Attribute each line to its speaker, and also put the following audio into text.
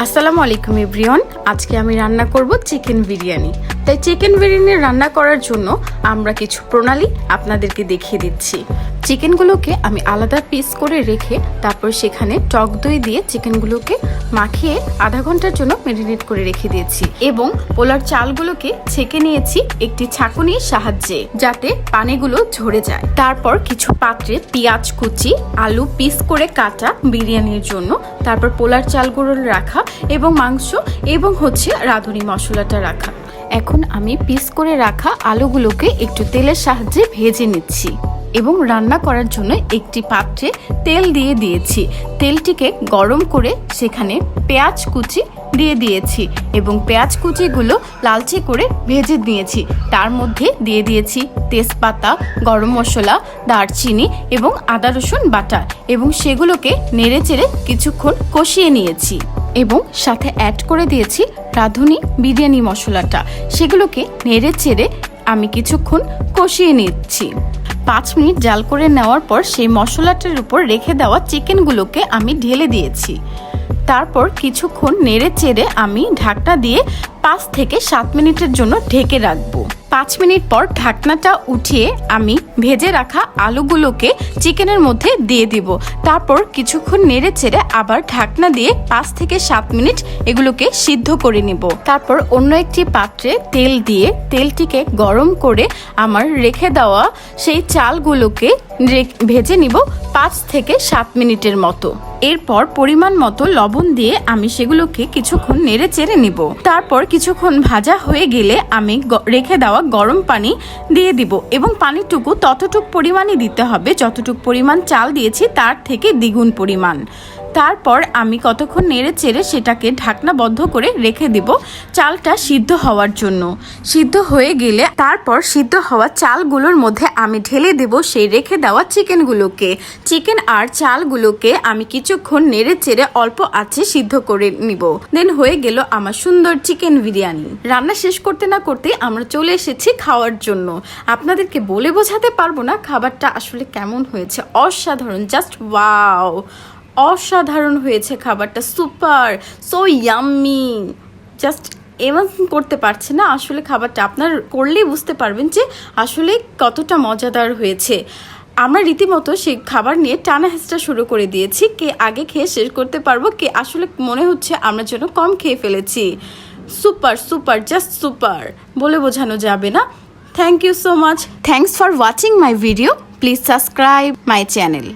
Speaker 1: আসসালামু আলাইকুম এভরিওয়ান। আজকে আমি রান্না করব চিকেন বিরিয়ানি। তাই চিকেন বিরিয়ানি রান্না করার জন্য আমরা কিছু প্রণালী আপনাদেরকে দেখিয়ে দিচ্ছি। চিকেনগুলোকে আমি আলাদা পিস করে রেখে তারপর সেখানে টক দই দিয়ে চিকেনগুলোকে মাখিয়ে আধা ঘন্টার জন্য ম্যারিনেট করে রেখে দিয়েছি এবং পোলার চালগুলোকে ছেঁকে নিয়েছি একটি ছাঁকুনির সাহায্যে যাতে পানিগুলো ঝরে যায়। তারপর কিছু পাত্রে পেঁয়াজ কুচি, আলু পিস করে কাটা বিরিয়ানির জন্য, তারপর পোলার চালগুলো রাখা এবং মাংস এবং রাঁধুনি মশলাটা রাখা। এখন আমি পিস করে রাখা আলুগুলোকে একটু তেলের সাহায্যে ভেজে নিচ্ছি এবং রান্না করার জন্য একটি পাত্রে তেল দিয়ে দিয়েছি। তেলটিকে গরম করে সেখানে পেঁয়াজ কুচি দিয়ে দিয়েছি এবং পেঁয়াজ কুচিগুলো লালচে করে ভেজে নিয়েছি। তার মধ্যে দিয়ে দিয়েছি তেজপাতা, গরম মশলা, দারচিনি এবং আদা রসুন বাটা এবং সেগুলোকে নেড়েচেড়ে কিছুক্ষণ কষিয়ে নিয়েছি এবং সাথে অ্যাড করে দিয়েছি রাঁধুনি বিরিয়ানি মশলাটা। সেগুলোকে নেড়েচেড়ে আমি কিছুক্ষণ কষিয়ে নিচ্ছি। 5 মিনিট জাল করে নেওয়ার পর সেই মশলাটার উপর রেখে দেওয়া চিকেনগুলোকে আমি ঢেলে দিয়েছি। তারপর কিছুক্ষণ নেড়ে চেড়ে আমি ঢাকনা দিয়ে 5 থেকে 7 মিনিটের জন্য ঢেকে রাখবো। 5 মিনিট পর ঢাকনাটা উঠিয়ে আমি ভেজে রাখা আলুগুলোকে চিকেনের মধ্যে দিয়ে দিব। তারপর কিছুক্ষণ নেড়ে চেড়ে আবার ঢাকনা দিয়ে 5 থেকে 7 মিনিট এগুলোকে সিদ্ধ করে নিব। তারপর অন্য একটি পাত্রে তেল দিয়ে তেলটিকে গরম করে আমার রেখে দেওয়া সেই চালগুলোকে ভেজে নিব 5 থেকে 7 মিনিটের মতো। এরপর পরিমাণ মতো লবণ দিয়ে আমি সেগুলোকে কিছুক্ষণ নেড়ে চেড়ে নিব। তারপর কিছুক্ষণ ভাজা হয়ে গেলে আমি রেখে দেওয়া গরম পানি দিয়ে দিব এবং পানিটুকু ততটুক পরিমাণই দিতে হবে যতটুক পরিমাণ চাল দিয়েছি তার থেকে দ্বিগুণ পরিমাণ। তারপর আমি কতক্ষণ নেড়ে চেড়ে সেটাকে ঢাকনা বন্ধ করে রেখে দিব চালটা সিদ্ধ হওয়ার জন্য। সিদ্ধ হয়ে গেলে তারপর সিদ্ধ হওয়া চালগুলোর মধ্যে আমি ঢেলে দেব সেই রেখে দেওয়া চিকেনগুলোকে। চিকেন আর চালগুলোকে আমি কিছুক্ষণ নেড়ে চেড়ে অল্প আঁচে সিদ্ধ করে নিব। দেন হয়ে গেল আমার সুন্দর চিকেন বিরিয়ানি। রান্না শেষ করতে না করতে আমরা চলে এসেছি খাওয়ার জন্য। আপনাদেরকে বলে বোঝাতে পারবো না খাবারটা আসলে কেমন হয়েছে। অসাধারণ, জাস্ট ওয়াও, অসাধারণ হয়েছে খাবারটা। Super, so yummy, just imagine করতে পারছি না। আসলে খাবারটা আপনার করলেই বুঝতে পারবেন যে আসলে কতটা মজাদার হয়েছে। আমরা রীতিমতো সেই খাবার নিয়ে টানা হেঁচড়া শুরু করে দিয়েছি। কে আগে খেয়ে শেষ করতে পারবো, কে আসলে মনে হচ্ছে আমরা যেন কম খেয়ে ফেলেছি। সুপার সুপার, জাস্ট সুপার, বলে বোঝানো যাবে না। Thank you so much. Thanks for watching my video. Please subscribe my channel.